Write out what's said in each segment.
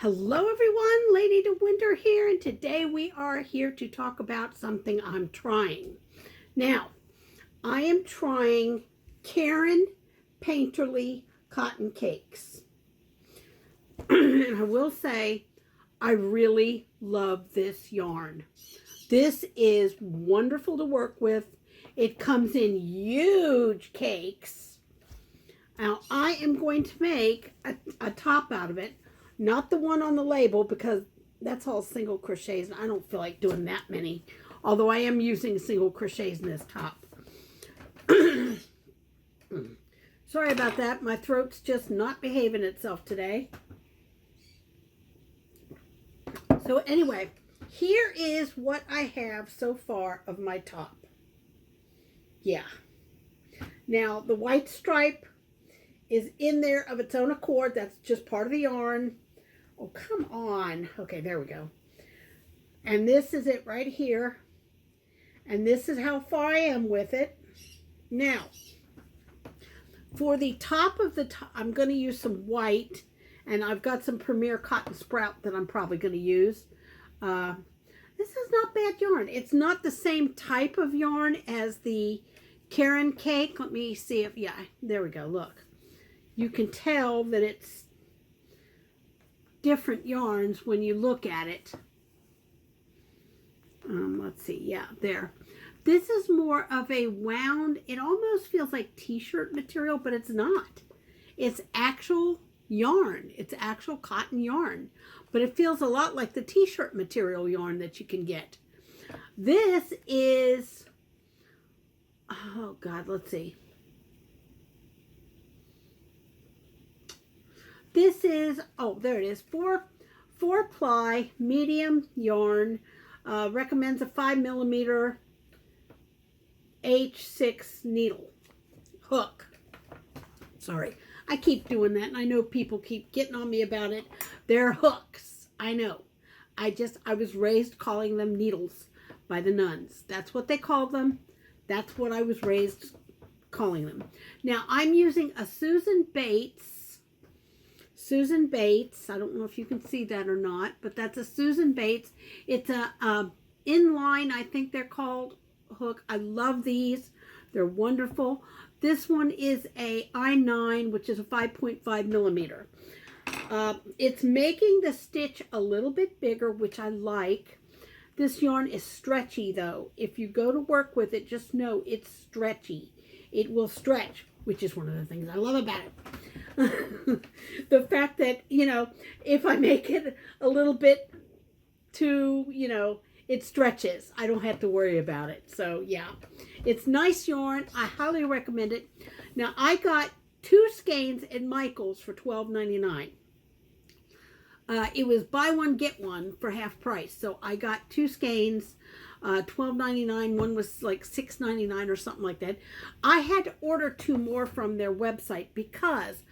Hello everyone, Lady de Winter here, and today we are here to talk about something I'm trying. Now, I am trying Caron Painterly cotton cakes. And I will say, I really love this yarn. This is wonderful to work with. It comes in huge cakes. Now, I am going to make a top out of it. Not the one on the label because that's all single crochets and I don't feel like doing that many. Although I am using single crochets in this top. Sorry about that. My throat's just not behaving itself today. So anyway, here is what I have so far of my top. Yeah. Now the white stripe is in there of its own accord. That's just part of the yarn. Oh, come on. Okay, there we go. And this is it right here. And this is how far I am with it. Now, for the top of the top, I'm going to use some white. And I've got some Premier Cotton Sprout that I'm probably going to use. This is not bad yarn. It's not the same type of yarn as the Caron cake. Let me see if, yeah, there we go. Look. You can tell that it's different yarns when you look at it. Let's see. Yeah, there. This is more of a wound. It almost feels like t-shirt material, but it's not. It's actual yarn. It's actual cotton yarn. But it feels a lot like the t-shirt material yarn that you can get. This is, oh God, let's see. This is, oh, there it is, four ply medium yarn. Recommends a 5mm H6 needle hook. Sorry, I keep doing that, and I know people keep getting on me about it. They're hooks. I know. I was raised calling them needles by the nuns. That's what they called them. That's what I was raised calling them. Now I'm using a Susan Bates, I don't know if you can see that or not, but that's a Susan Bates. It's a inline, I think they're called, hook. I love these. They're wonderful. This one is a I9, which is a 5.5mm. It's making the stitch a little bit bigger, which I like. This yarn is stretchy, though. If you go to work with it, just know it's stretchy. It will stretch, which is one of the things I love about it. The fact that, you know, if I make it a little bit too, you know, it stretches. I don't have to worry about it. So, yeah. It's nice yarn. I highly recommend it. Now, I got 2 skeins at Michael's for $12.99. It was buy one, get one for half price. So, I got 2 skeins, $12.99. One was like $6.99 or something like that. I had to order 2 more from their website because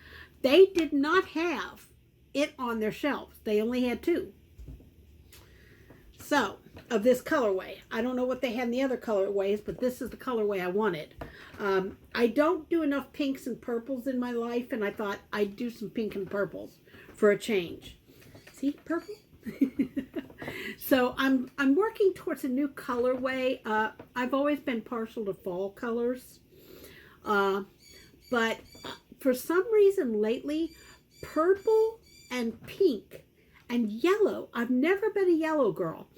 they did not have it on their shelves. They only had 2. So, of this colorway. I don't know what they had in the other colorways, but this is the colorway I wanted. I don't do enough pinks and purples in my life, and I thought I'd do some pink and purples for a change. See, purple? So I'm working towards a new colorway. I've always been partial to fall colors. But for some reason lately, purple and pink and yellow, I've never been a yellow girl,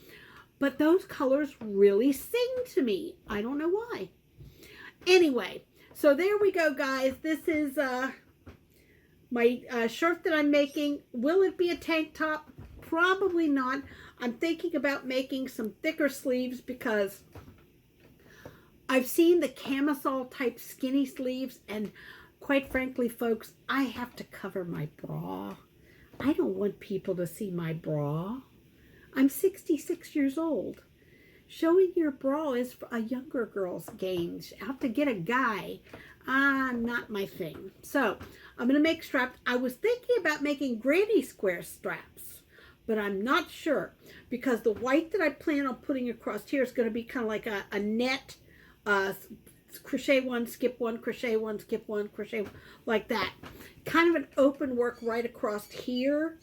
but those colors really sing to me. I don't know why. Anyway, so there we go, guys. This is my shirt that I'm making. Will it be a tank top? Probably not. I'm thinking about making some thicker sleeves because I've seen the camisole type skinny sleeves, and quite frankly, folks, I have to cover my bra. I don't want people to see my bra. I'm 66 years old. Showing your bra is a younger girl's game. Out to get a guy. Not my thing. So, I'm going to make straps. I was thinking about making granny square straps, but I'm not sure because the white that I plan on putting across here is going to be kind of like a net, crochet one, skip one, crochet one, skip one, crochet, like that. Kind of an open work right across here.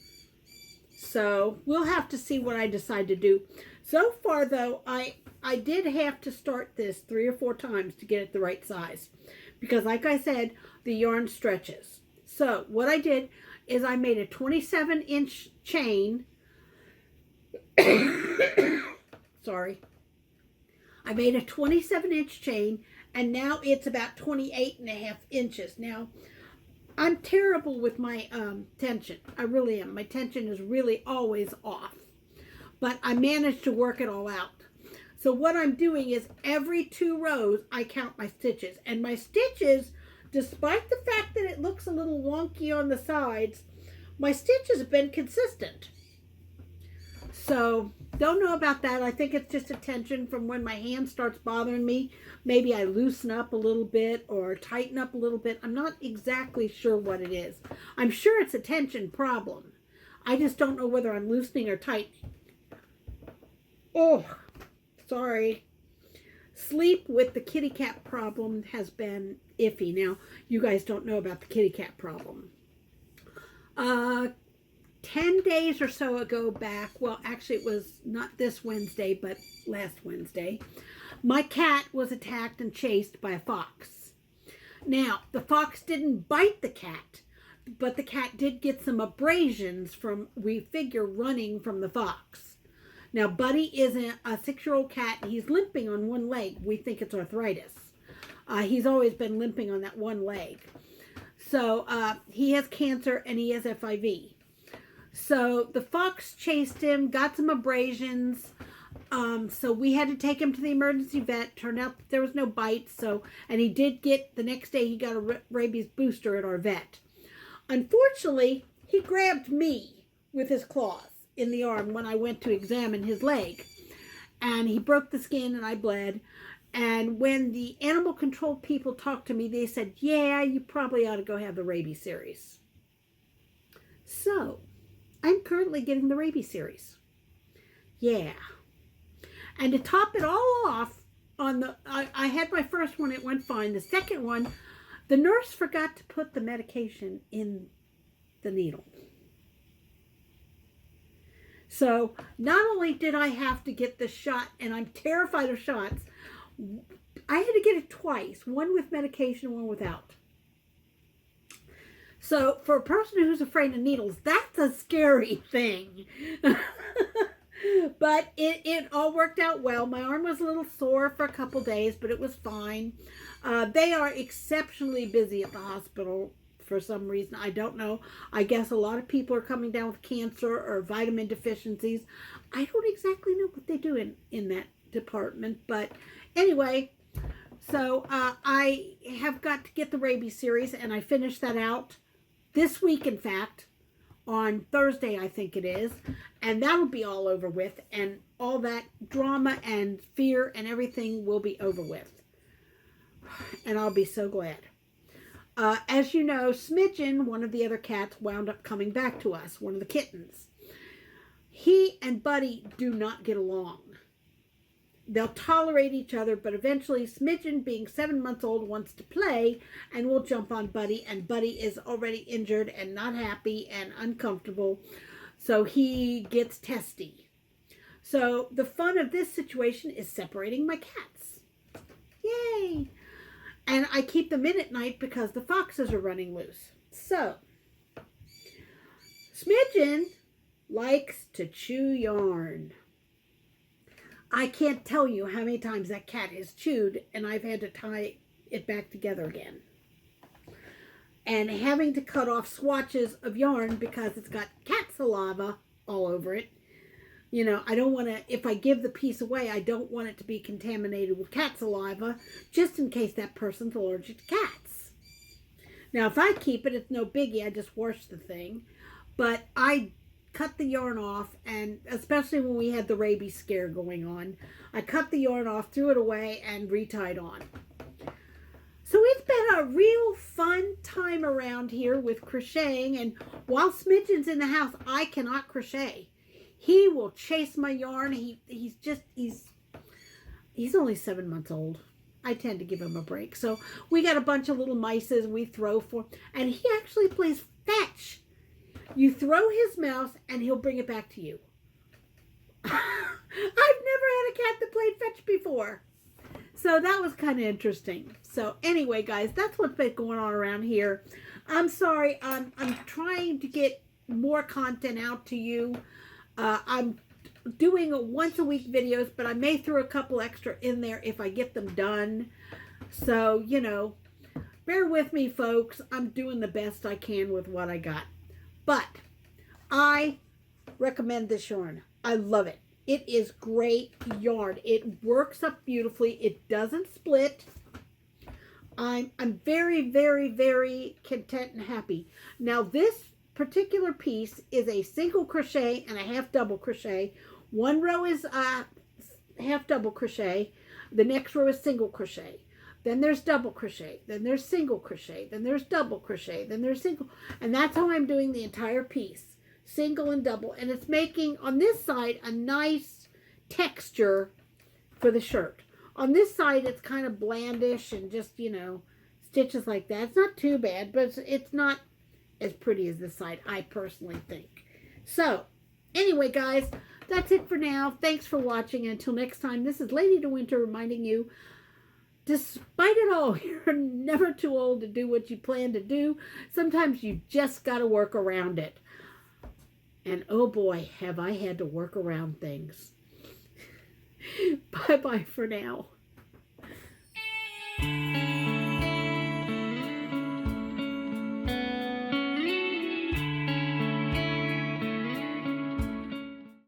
So we'll have to see what I decide to do. So far, though, I did have to start this 3 or 4 times to get it the right size. Because like I said, the yarn stretches. So what I did is I made a 27-inch chain. Sorry. I made a 27-inch chain, and now it's about 28.5 inches. Now, I'm terrible with my tension. I really am. My tension is really always off. But I managed to work it all out. So what I'm doing is every 2 rows, I count my stitches. And my stitches, despite the fact that it looks a little wonky on the sides, my stitches have been consistent. So, don't know about that. I think it's just a tension from when my hand starts bothering me. Maybe I loosen up a little bit or tighten up a little bit. I'm not exactly sure what it is. I'm sure it's a tension problem. I just don't know whether I'm loosening or tightening. Oh, sorry. Sleep with the kitty cat problem has been iffy. Now, you guys don't know about the kitty cat problem. 10 days or so ago back, well, actually it was not this Wednesday, but last Wednesday, my cat was attacked and chased by a fox. Now, the fox didn't bite the cat, but the cat did get some abrasions from, we figure, running from the fox. Now, Buddy is a 6-year-old cat, and he's limping on one leg. We think it's arthritis. He's always been limping on that one leg. So, he has cancer and he has FIV. So the fox chased him, got some abrasions. So we had to take him to the emergency vet. Turned out there was no bite. And he did get, the next day he got a rabies booster at our vet. Unfortunately, he grabbed me with his claws in the arm when I went to examine his leg. And he broke the skin and I bled. And when the animal control people talked to me, they said, yeah, you probably ought to go have the rabies series. So I'm currently getting the rabies series. Yeah. And to top it all off, I had my first one, it went fine. The second one, the nurse forgot to put the medication in the needle. So not only did I have to get the shot, and I'm terrified of shots, I had to get it twice, one with medication, one without. So for a person who's afraid of needles, that's a scary thing. But it all worked out well. My arm was a little sore for a couple days, but it was fine. They are exceptionally busy at the hospital for some reason. I don't know. I guess a lot of people are coming down with cancer or vitamin deficiencies. I don't exactly know what they do in that department. But anyway, so I have got to get the rabies series, and I finished that out this week, in fact, on Thursday, I think it is, and that'll be all over with, and all that drama and fear and everything will be over with, and I'll be so glad. As you know, Smidgen, one of the other cats, wound up coming back to us, one of the kittens. He and Buddy do not get along. They'll tolerate each other, but eventually Smidgen, being 7 months old, wants to play and will jump on Buddy, and Buddy is already injured and not happy and uncomfortable, so he gets testy. So the fun of this situation is separating my cats. Yay! And I keep them in at night because the foxes are running loose. So, Smidgen likes to chew yarn. I can't tell you how many times that cat has chewed, and I've had to tie it back together again. And having to cut off swatches of yarn because it's got cat saliva all over it. You know, I don't want to, if I give the piece away, I don't want it to be contaminated with cat saliva, just in case that person's allergic to cats. Now, if I keep it, it's no biggie. I just wash the thing. But I cut the yarn off, and especially when we had the rabies scare going on, I cut the yarn off, threw it away, and retied on. So it's been a real fun time around here with crocheting, and while Smidgen's in the house, I cannot crochet. He will chase my yarn. He's only 7 months old. I tend to give him a break. So we got a bunch of little mices we throw for, and he actually plays fetch. You throw his mouse and he'll bring it back to you. I've never had a cat that played fetch before. So that was kind of interesting. So anyway, guys, that's what's been going on around here. I'm sorry. I'm trying to get more content out to you. I'm doing once a week videos, but I may throw a couple extra in there if I get them done. So, you know, bear with me, folks. I'm doing the best I can with what I got. But I recommend this yarn. I love it. It is great yarn. It works up beautifully. It doesn't split. I'm very, very, very content and happy. Now, this particular piece is a single crochet and a half double crochet. One row is half double crochet. The next row is single crochet. Then there's double crochet. Then there's single crochet. Then there's double crochet. Then there's single. And that's how I'm doing the entire piece. Single and double. And it's making, on this side, a nice texture for the shirt. On this side, it's kind of blandish and just, you know, stitches like that. It's not too bad, but it's not as pretty as this side, I personally think. So, anyway, guys, that's it for now. Thanks for watching. And until next time, this is Lady de Winter reminding you, despite it all, you're never too old to do what you plan to do. Sometimes you just got to work around it. And oh boy, have I had to work around things. Bye-bye for now.